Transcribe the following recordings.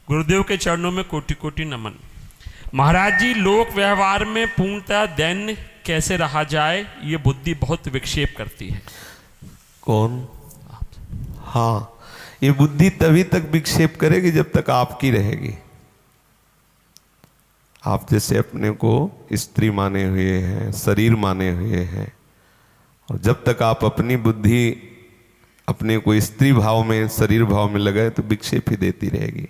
गुरुदेव के चरणों में कोटि कोटि नमन। महाराज जी, लोक व्यवहार में पूर्णतः दैन्य कैसे रहा जाए, ये बुद्धि बहुत विक्षेप करती है। कौन? हाँ, ये बुद्धि तभी तक विक्षेप करेगी जब तक आपकी रहेगी। आप जैसे अपने को स्त्री माने हुए हैं, शरीर माने हुए हैं, और जब तक आप अपनी बुद्धि अपने को स्त्री भाव में, शरीर भाव में लगाए तो विक्षेप ही देती रहेगी।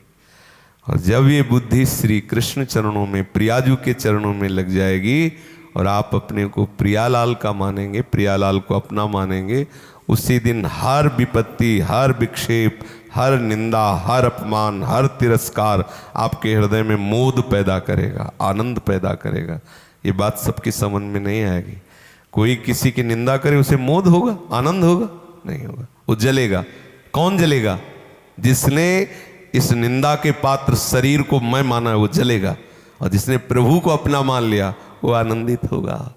और जब ये बुद्धि श्री कृष्ण चरणों में, प्रियाजू के चरणों में लग जाएगी और आप अपने को प्रियालाल का मानेंगे, प्रियालाल को अपना मानेंगे, उसी दिन हर विपत्ति, हर विक्षेप, हर निंदा, हर अपमान, हर तिरस्कार आपके हृदय में मोद पैदा करेगा, आनंद पैदा करेगा। ये बात सबकी समझ में नहीं आएगी। कोई किसी की निंदा करे उसे मोद होगा, आनंद होगा? नहीं होगा, वो जलेगा। कौन जलेगा? जिसने इस निंदा के पात्र शरीर को मैं माना है वो जलेगा, और जिसने प्रभु को अपना मान लिया वो आनंदित होगा।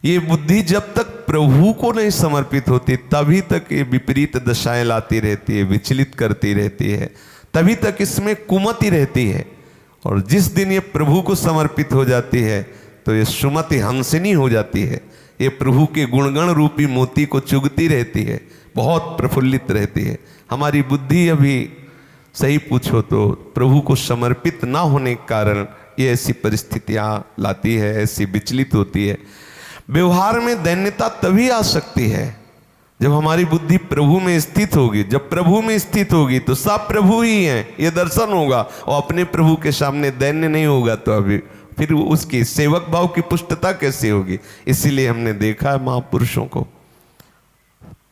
ये बुद्धि जब तक प्रभु को नहीं समर्पित होती तभी तक ये विपरीत दशाएं लाती रहती है, विचलित करती रहती है, तभी तक इसमें कुमति रहती है। और जिस दिन ये प्रभु को समर्पित हो जाती है तो ये सुमति हंसिनी हो जाती है। ये प्रभु के गुणगण रूपी मोती को चुगती रहती है, बहुत प्रफुल्लित रहती है। हमारी बुद्धि अभी सही पूछो तो प्रभु को समर्पित ना होने के कारण ये ऐसी परिस्थितियां लाती है, ऐसी विचलित होती है। व्यवहार में दैन्यता तभी आ सकती है जब हमारी बुद्धि प्रभु में स्थित होगी। जब प्रभु में स्थित होगी तो सब प्रभु ही हैं, ये दर्शन होगा। और अपने प्रभु के सामने दैन्य नहीं होगा तो अभी फिर उसकी सेवक भाव की पुष्टता कैसे होगी? इसीलिए हमने देखा है महापुरुषों को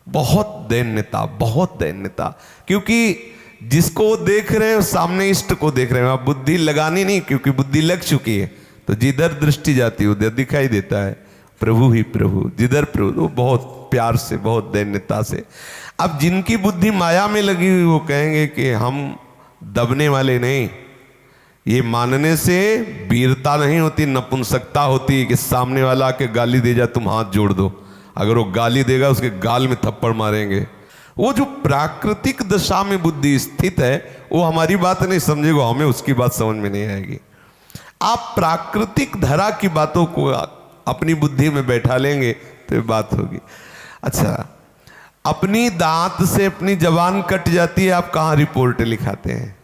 बहुत दैन्यता, बहुत दैन्यता, क्योंकि जिसको देख रहे हैं सामने इष्ट को देख रहे हैं। आप बुद्धि लगानी नहीं, क्योंकि बुद्धि लग चुकी है तो जिधर दृष्टि जाती है उधर दिखाई देता है प्रभु ही प्रभु, जिधर प्रभु, वो बहुत प्यार से, बहुत दैन्यता से। अब जिनकी बुद्धि माया में लगी हुई वो कहेंगे कि हम दबने वाले नहीं। ये मानने से वीरता नहीं होती, नपुंसकता होती है कि सामने वाला आके गाली दे जाए तुम हाथ जोड़ दो। अगर वो गाली देगा उसके गाल में थप्पड़ मारेंगे। वो जो प्राकृतिक दशा में बुद्धि स्थित है वो हमारी बात नहीं समझेगा, हमें उसकी बात समझ में नहीं आएगी। आप प्राकृतिक धरा की बातों को अपनी बुद्धि में बैठा लेंगे तो ये बात होगी। अच्छा, अपनी दांत से अपनी जबान कट जाती है, आप कहाँ रिपोर्ट लिखाते हैं?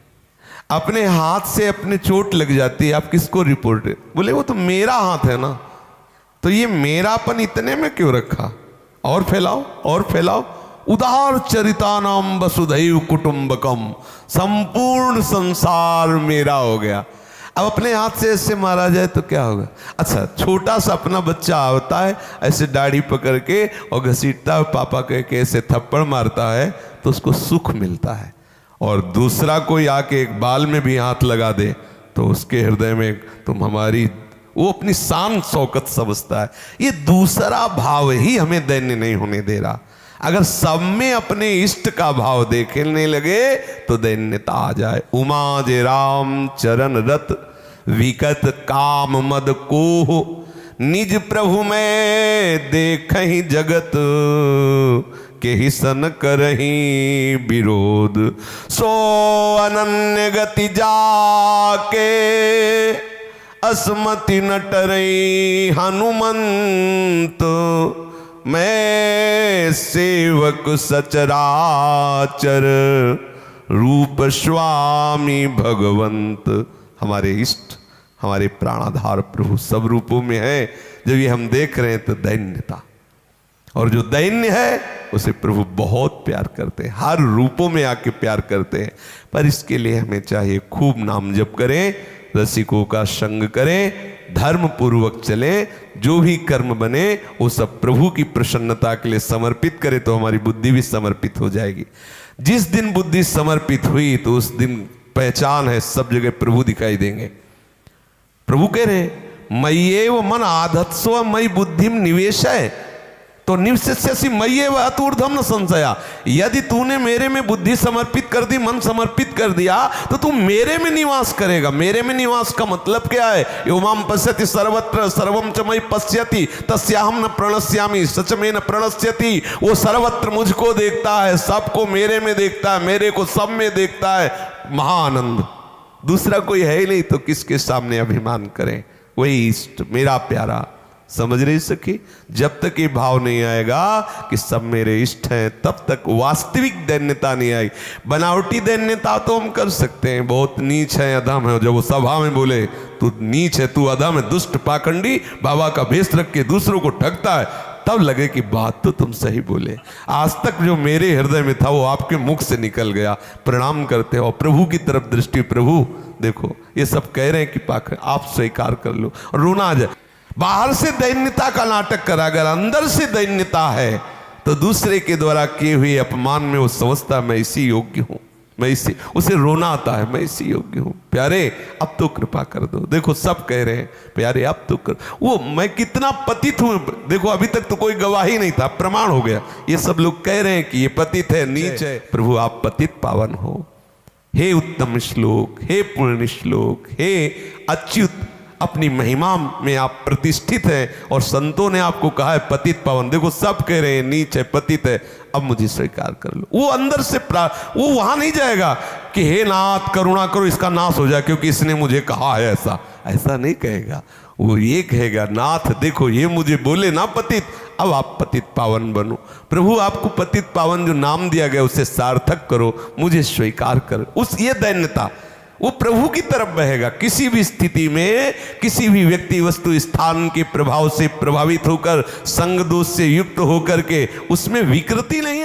अपने हाथ से अपने चोट लग जाती है, आप किसको रिपोर्ट? बोले वो तो मेरा हाथ है ना, तो ये मेरापन इतने में क्यों रखा? और फैलाओ और फैलाओ। उदार चरितानाम वसुधैव कुटुंबकम, संपूर्ण संसार मेरा हो गया। अब अपने हाथ से ऐसे मारा जाए तो क्या होगा? अच्छा, छोटा सा अपना बच्चा होता है, ऐसे दाढ़ी पकड़ के और घसीटता है, पापा कह के ऐसे थप्पड़ मारता है तो उसको सुख मिलता है। और दूसरा कोई आके एक बाल में भी हाथ लगा दे तो उसके हृदय में तुम हमारी, वो अपनी शान शौकत समझता है। ये दूसरा भाव ही हमें दैन्य नहीं होने दे रहा। अगर सब में अपने इष्ट का भाव देखने लगे तो दैन्यता आ जाए। उमा जे राम चरण रत विकत काम मद को, निज प्रभु में देखहि जगत के ही सन करही विरोध। सो अनन्य गति जाके अस्मति न टरई हनुमंत, मैं सेवक सचराचर रूप स्वामी भगवंत। हमारे इष्ट, हमारे प्राणाधार प्रभु सब रूपों में है। जब ये हम देख रहे हैं तो दैन्यता, और जो दैन्य है उसे प्रभु बहुत प्यार करते हैं, हर रूपों में आके प्यार करते हैं। पर इसके लिए हमें चाहिए खूब नाम जप करें, रसिकों का संग करें, धर्म पूर्वक चलें, जो भी कर्म बने वो सब प्रभु की प्रसन्नता के लिए समर्पित करें तो हमारी बुद्धि भी समर्पित हो जाएगी। जिस दिन बुद्धि समर्पित हुई तो उस दिन पहचान है, सब जगह प्रभु दिखाई देंगे। प्रभु कह रहे मय्येव मन आधत्स्व मयि बुद्धिम निवेशय, तो निवसिष्यसि मय्येव अतूर्ध्वम न संशया। यदि तूने मेरे में बुद्धि समर्पित कर दी, मन समर्पित कर दिया तो तू मेरे में निवास करेगा। मेरे में निवास का मतलब क्या है? यो माम पश्यति सर्वत्र सर्वम च मयि पश्यति तस्याहम न प्रणश्यामि सच में न प्रणश्यति। वो सर्वत्र मुझको देखता है, सबको मेरे में देखता है, मेरे को सब में देखता है। महाआनंद, दूसरा कोई है ही नहीं तो किसके सामने अभिमान करें। वही इष्ट मेरा प्यारा, समझ नहीं सकी। जब तक ये भाव नहीं आएगा कि सब मेरे इष्ट हैं, तब तक वास्तविक दैन्यता नहीं आई। बनावटी दैन्यता तो हम कर सकते हैं, बहुत नीच है, अधम है, जब वो सभा में बोले तू नीच है, तू अधम है, दुष्ट पाखंडी, बाबा का भेष रख के दूसरों को ठगता है, तब लगे कि बात तो तुम सही बोले। आज तक जो मेरे हृदय में था वो आपके मुख से निकल गया। प्रणाम करते हो, प्रभु की तरफ दृष्टि, प्रभु देखो ये सब कह रहे हैं कि पाखंड, आप स्वीकार कर लो और रोना आ जाए। बाहर से दैन्यता का नाटक करा, अगर अंदर से दैन्यता है तो दूसरे के द्वारा किए हुए अपमान में वो समझता मैं इसी योग्य हूं, मैं इसी, उसे रोना आता है मैं इसी योग्य हूं। प्यारे अब तो कृपा कर दो। देखो सब कह रहे हैं प्यारे अब तो कर, वो मैं कितना पतित हूं। देखो अभी तक तो कोई गवाही नहीं था, प्रमाण हो गया। ये सब लोग कह रहे हैं कि ये पतित है, नीच है। प्रभु आप पतित पावन हो। हे उत्तम श्लोक, हे पूर्ण श्लोक, हे अच्युत, अपनी महिमा में आप प्रतिष्ठित हैं और संतों ने आपको कहा है पतित पावन। देखो सब कह रहे हैं नीच है, पतित है, अब मुझे स्वीकार कर लो। वो अंदर से वो वहां नहीं जाएगा कि हे नाथ करुणा करो इसका नाश हो जाए क्योंकि इसने मुझे कहा है ऐसा, ऐसा नहीं कहेगा। वो ये कहेगा नाथ देखो ये मुझे बोले ना पतित, अब आप पतित पावन बनो। प्रभु आपको पतित पावन जो नाम दिया गया उसे सार्थक करो, मुझे स्वीकार कर। उस ये दैन्यता वो प्रभु की तरफ बहेगा। किसी भी स्थिति में किसी भी व्यक्ति वस्तु स्थान के प्रभाव से प्रभावित होकर, संग दोष से युक्त होकर के उसमें विकृति नहीं